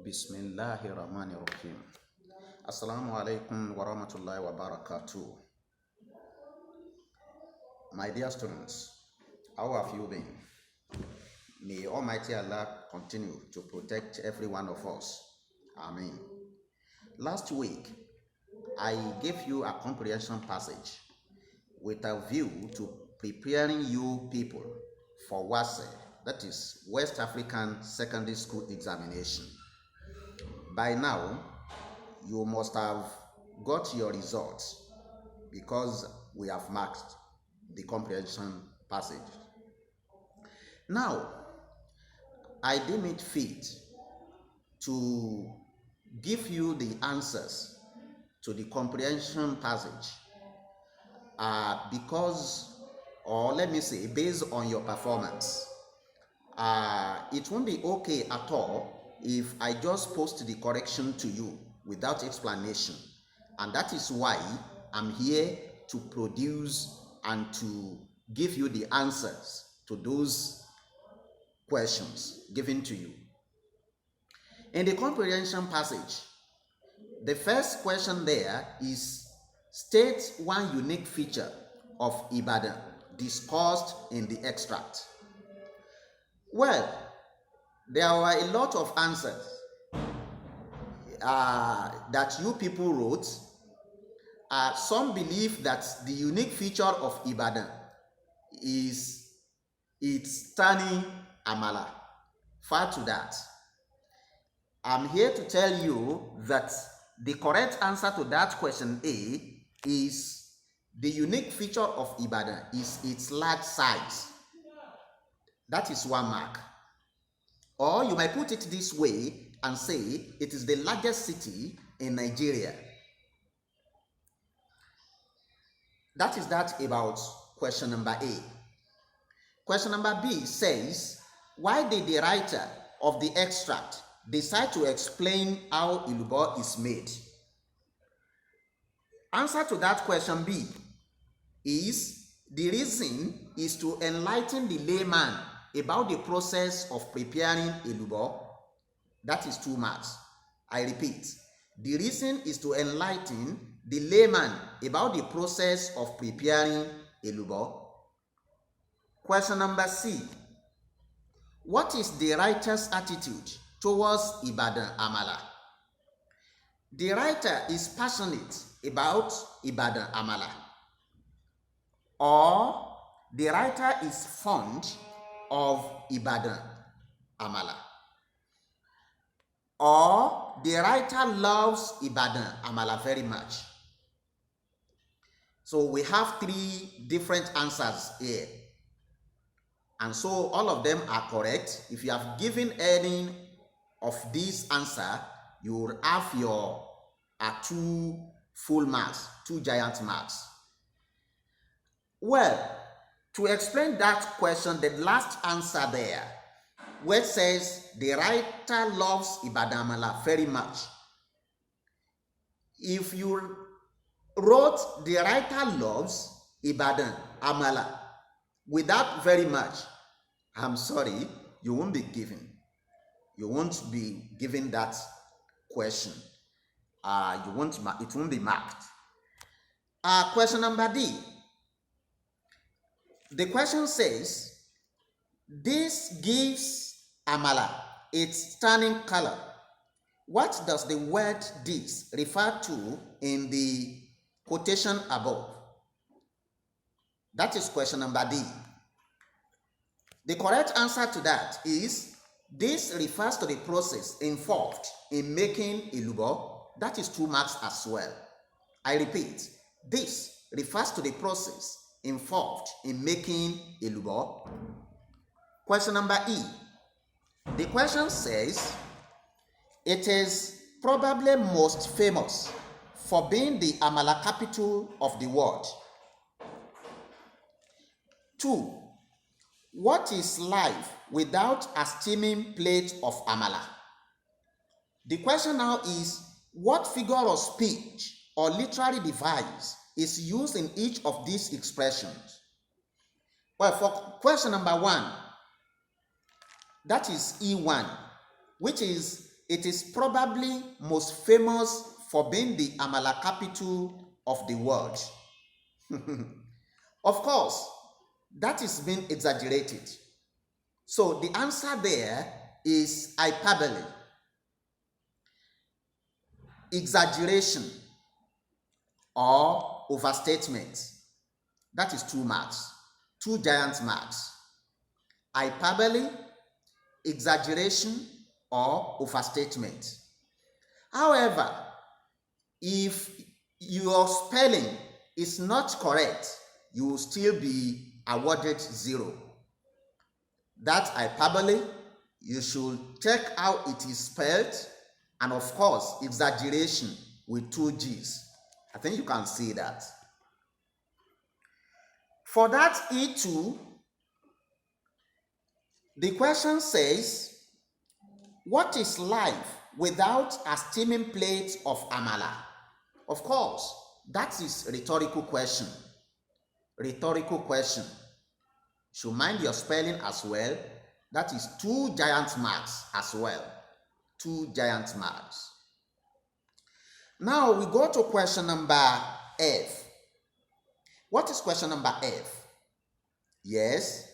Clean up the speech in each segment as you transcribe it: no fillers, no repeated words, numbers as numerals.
Bismillahirrahmanirrahim. Assalamu alaikum wa rahmatullahi wa barakatuh. My dear students, how have you been? May Almighty Allah continue to protect every one of us. Amen. Last week, I gave you a comprehension passage with a view to preparing you people for WASE, that is West African Secondary School Examination. By now, you must have got your results because we have marked the comprehension passage. Now, I deem it fit to give you the answers to the comprehension passage because, or let me say, based on your performance. It won't be okay at all if I just post the correction to you without explanation, and that is why I'm here to produce and to give you the answers to those questions given to you. In the comprehension passage, the first question there is state one unique feature of Ibadan discussed in the extract. Well, there were a lot of answers that you people wrote. Some believe that the unique feature of Ibadan is its turning amala. Far to that. I'm here to tell you that the correct answer to that question A is the unique feature of Ibadan is its large size. That is one mark. Or you might put it this way and say it is the largest city in Nigeria. That is that about question number A. Question number B says, why did the writer of the extract decide to explain how Ilubo is made? Answer to that question B is the reason is to enlighten the layman about the process of preparing Ilubo. That is 2 marks. I repeat, the reason is to enlighten the layman about the process of preparing Ilubo. Question number C. What is the writer's attitude towards Ibadan Amala? The writer is passionate about Ibadan Amala, or the writer is fond of Ibadan Amala, or the writer loves Ibadan Amala very much. So we have 3 different answers here, and so all of them are correct. If you have given any of these answers, you will have your 2 full marks, 2 giant marks. Well, to explain that question, the last answer there, where it says the writer loves Ibadan Amala very much. If you wrote the writer loves Ibadan Amala without very much, I'm sorry, you won't be given. You won't be given that question. It won't be marked. Question number D. The question says, this gives Amala its turning color. What does the word this refer to in the quotation above? That is question number D. The correct answer to that is this refers to the process involved in making Ilubo. That is 2 marks as well. I repeat, this refers to the process involved in making Ilubo. Question number E. The question says, it is probably most famous for being the Amala capital of the world. 2. What is life without a steaming plate of Amala? The question now is, what figure of speech or literary device is used in each of these expressions? Well, for question number 1, that is E1, which is, it is probably most famous for being the Amala capital of the world. Of course, that is being exaggerated. So the answer there is hyperbole, exaggeration, or overstatement. That is 2 marks, 2 giant marks. Hyperbole, exaggeration, or overstatement. However, if your spelling is not correct, you will still be awarded 0. That hyperbole, you should check how it is spelled, and of course, exaggeration with 2 G's. I think you can see that. For that E2, the question says, what is life without a steaming plate of amala? Of course, that is a rhetorical question. Rhetorical question. So mind your spelling as well. That is 2 giant marks as well. 2 giant marks. Now we go to question number F. What is question number F? Yes,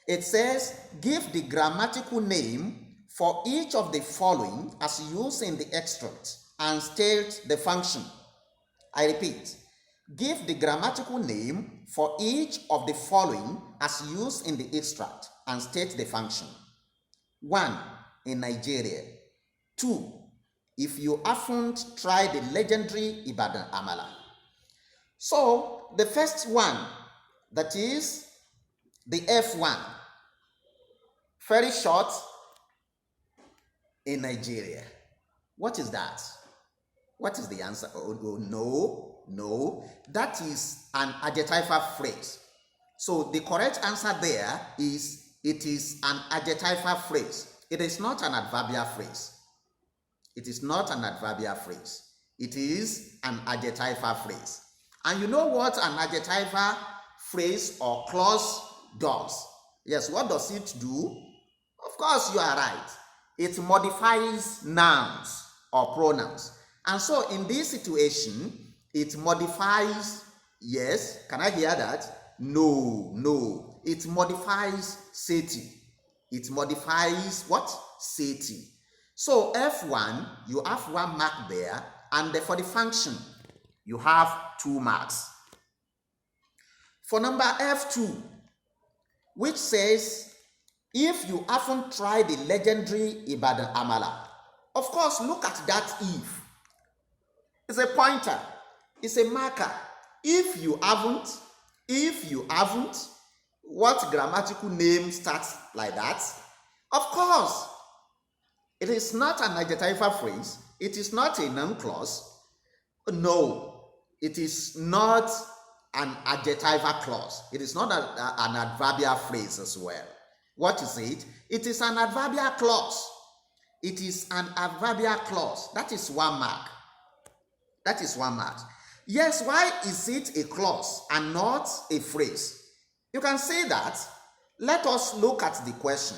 it says, give the grammatical name for each of the following as used in the extract and state the function. I repeat, give the grammatical name for each of the following as used in the extract and state the function. 1. In Nigeria. 2. If you haven't tried the legendary Ibadan Amala. So, the first one, that is the F1, very short, in Nigeria. What is that? What is the answer? Oh, no. That is an adjectival phrase. So the correct answer there is, it is an adjectival phrase. It is not an adverbial phrase. It is not an adverbial phrase. It is an adjectival phrase. And you know what an adjectival phrase or clause does? Yes, what does it do? Of course, you are right. It modifies nouns or pronouns. And so in this situation, it modifies, yes, can I hear that? No. It modifies seti. It modifies what? Seti. So F1, you have 1 mark there, and for the function, you have 2 marks. For number F2, which says, if you haven't tried the legendary Ibadan Amala. Of course, look at that if. It's a pointer. It's a marker. If you haven't, what grammatical name starts like that? Of course, it is not an adjectival phrase. It is not a noun clause. No, it is not an adjectival clause. It is not an adverbial phrase as well. What is it? It is an adverbial clause. It is an adverbial clause. That is 1 mark. That is 1 mark. Yes, why is it a clause and not a phrase? You can say that. Let us look at the question.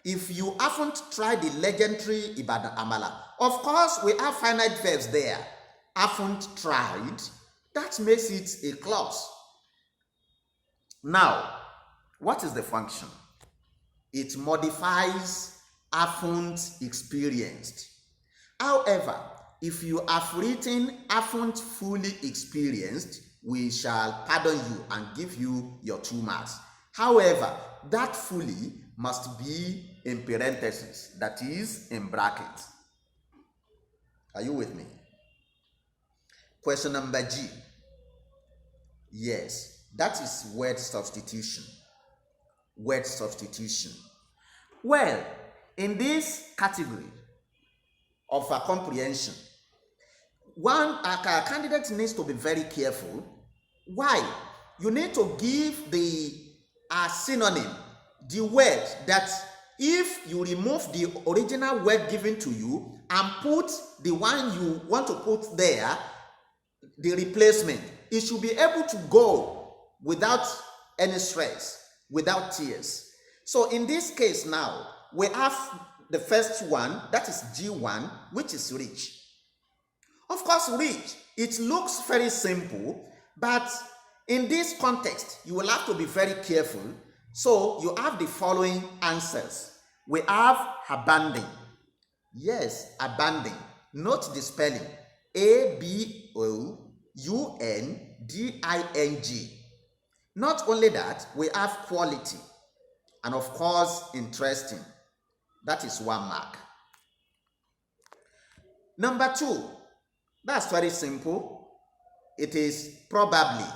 If you haven't tried the legendary Ibadan Amala. Of course, we have finite verbs there. Haven't tried. That makes it a clause. Now, what is the function? It modifies haven't experienced. However, if you have written haven't fully experienced, we shall pardon you and give you your 2 marks. However, that fully must be in parentheses, that is in brackets. Are you with me? Question number G. Yes, that is word substitution. Word substitution. Well, in this category of comprehension, a candidate needs to be very careful. Why? You need to give the synonym, the word that if you remove the original word given to you and put the one you want to put there, the replacement, it should be able to go without any stress, without tears. So in this case now, we have the first one, that is G1, which is reach. Of course, reach, it looks very simple, but in this context, you will have to be very careful. So you have the following answers. We have abandon. Yes, abandon. Note the spelling. ABOUNDING. Not only that, we have quality. And of course, interesting. That is 1 mark. Number 2, that's very simple. It is probably.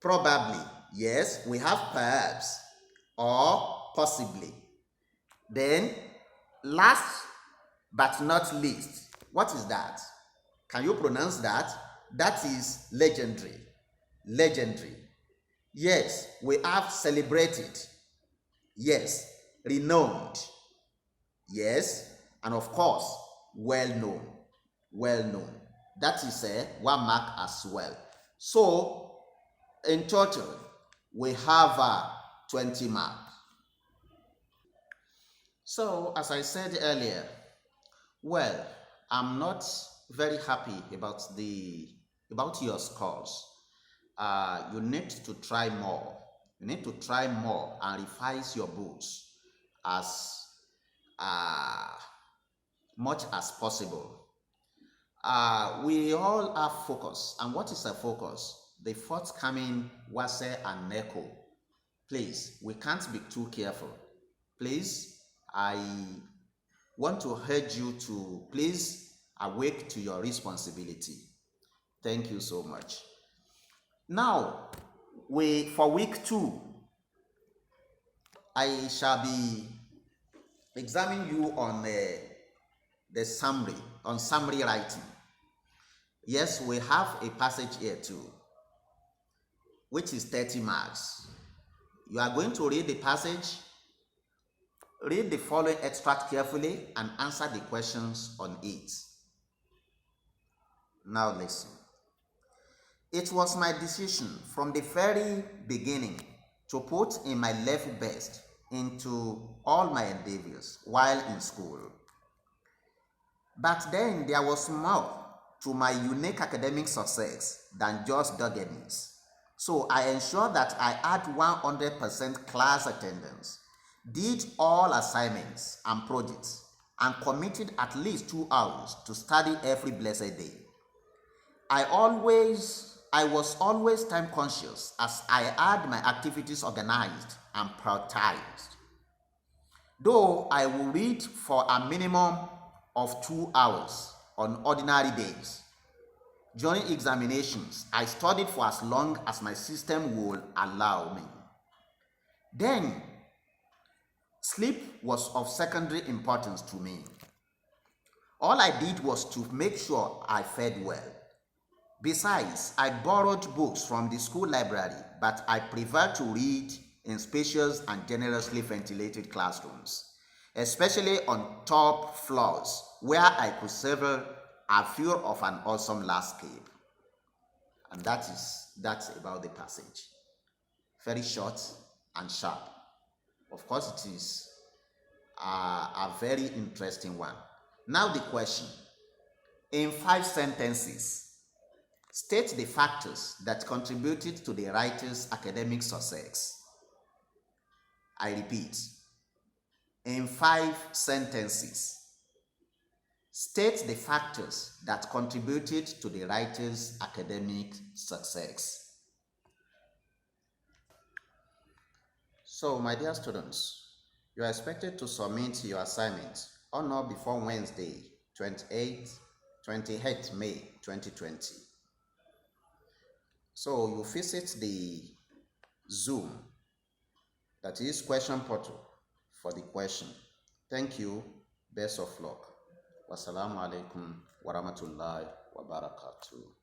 Probably. Yes, we have perhaps or possibly. Then, last but not least, what is that? Can you pronounce that? That is legendary. Legendary. Yes, we have celebrated. Yes, renowned. Yes, and of course, well known. Well known. That is a 1 mark as well. So, in total, we have 20 marks. So, as I said earlier, well, I'm not very happy about your scores. You need to try more. You need to try more and revise your books as much as possible. We all have focus. And what is a focus? The forthcoming WASE and NECO. Please, we can't be too careful. Please, I want to urge you to please awake to your responsibility. Thank you so much. Now, for week 2, I shall be examining you on the summary, on summary writing. Yes, we have a passage here too, which is 30 marks. You are going to read the passage, read the following extract carefully, and answer the questions on it. Now listen. It was my decision from the very beginning to put in my level best into all my endeavors while in school. But then there was more to my unique academic success than just doggedness. So I ensured that I had 100% class attendance, did all assignments and projects, and committed at least 2 hours to study every blessed day. I was always time conscious as I had my activities organized and prioritized. Though I will read for a minimum of 2 hours on ordinary days. During examinations, I studied for as long as my system would allow me. Then, sleep was of secondary importance to me. All I did was to make sure I fed well. Besides, I borrowed books from the school library, but I preferred to read in spacious and generously ventilated classrooms, especially on top floors where I could savor a view of an awesome landscape. And that's about the passage. Very short and sharp. Of course, it is a very interesting one. Now the question. In 5 sentences, state the factors that contributed to the writer's academic success. I repeat. In 5 sentences, state the factors that contributed to the writer's academic success. So, my dear students, you are expected to submit your assignment on or before Wednesday, 28th May 2020. So, you visit the Zoom, that is question portal, for the question. Thank you. Best of luck. Wassalamu alaikum warahmatullahi wabarakatuh.